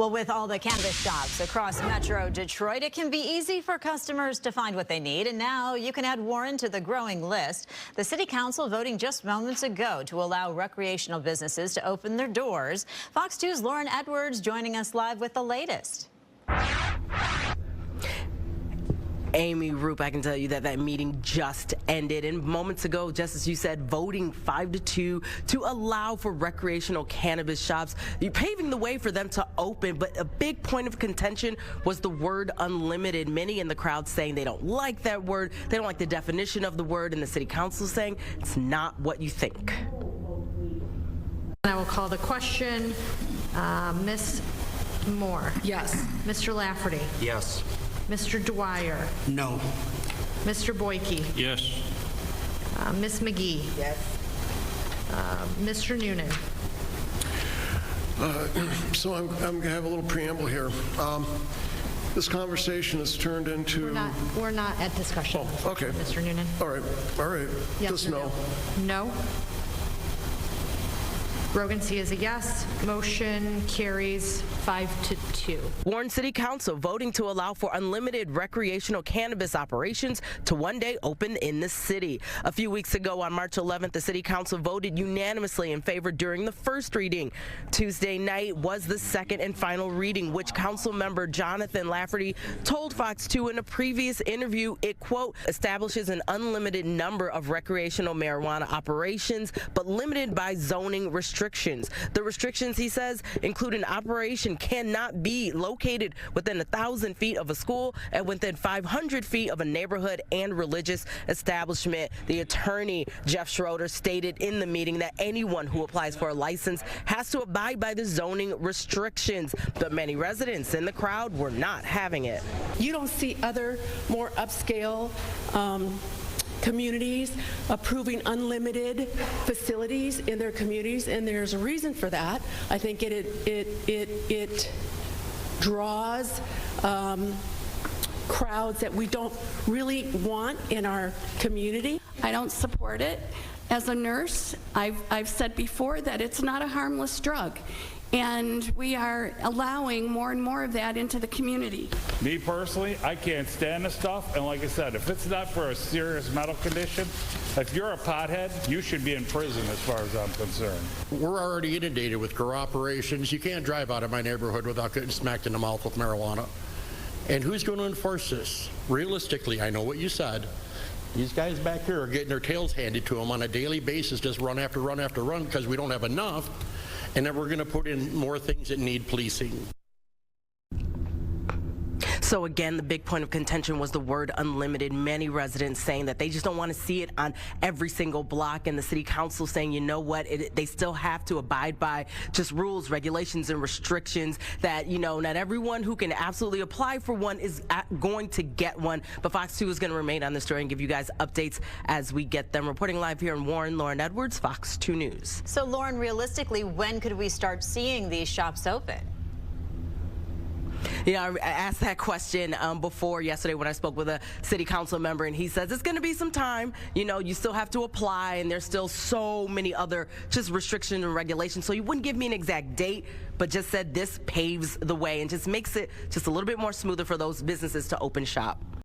Well, with all the cannabis shops across Metro Detroit, it can be easy for customers to find what they need. And now you can add Warren to the growing list. The City Council voting just moments ago to allow recreational businesses to open their doors. Fox 2's Lauren Edwards joining us live with the latest. Amy Roop, I can tell you that that meeting just ended, and moments ago, just as you said, voting 5-2 to allow for recreational cannabis shops. You're paving the way for them to open, but a big point of contention was the word unlimited. Many in the crowd saying they don't like that word, they don't like the definition of the word, and the City Council saying it's not what you think. I will call the question. Ms. Moore? Yes. Mr. Lafferty? Yes. Mr. Dwyer? No. Mr. Boyke? Yes. Ms. McGee? Yes. Mr. Noonan? So I'm going to have a little preamble here. This conversation has turned into... We're not at discussion. Oh, okay. Mr. Noonan? All right. Yes Just or no. No. Brogan C is a yes. Motion carries 5-2. Warren City Council voting to allow for unlimited recreational cannabis operations to one day open in the city. A few weeks ago on March 11th, the City Council voted unanimously in favor during the first reading. Tuesday night was the second and final reading, which Council member Jonathan Lafferty told Fox 2 in a previous interview it, quote, establishes an unlimited number of recreational marijuana operations, but limited by zoning restrictions. The restrictions, he says, include an operation cannot be located within 1,000 feet of a school and within 500 feet of a neighborhood and religious establishment. The attorney, Jeff Schroeder, stated in the meeting that anyone who applies for a license has to abide by the zoning restrictions, but many residents in the crowd were not having it. You don't see other more upscale communities approving unlimited facilities in their communities, and there's a reason for that. I think it draws crowds that we don't really want in our community. I don't support it. As a nurse, I've said before that it's not a harmless drug, and we are allowing more and more of that into the community. Me personally, I can't stand this stuff, and like I said, if it's not for a serious medical condition, if you're a pothead, you should be in prison as far as I'm concerned. We're already inundated with grow operations. You can't drive out of my neighborhood without getting smacked in the mouth with marijuana. And who's going to enforce this? Realistically, I know what you said. These guys back here are getting their tails handed to them on a daily basis, just run after run after run because we don't have enough. And then we're going to put in more things that need policing. So again, the big point of contention was the word unlimited. Many residents saying that they just don't want to see it on every single block, and the City Council saying, you know what, they still have to abide by just rules, regulations, and restrictions that, you know, not everyone who can absolutely apply for one is going to get one. But Fox 2 is going to remain on this story and give you guys updates as we get them. Reporting live here in Warren, Lauren Edwards, Fox 2 News. So Lauren, realistically, when could we start seeing these shops open? Yeah, I asked that question before yesterday when I spoke with a City Council member, and he says it's going to be some time. You know, you still have to apply, and there's still so many other just restrictions and regulations. So he wouldn't give me an exact date, but just said this paves the way and just makes it just a little bit more smoother for those businesses to open shop.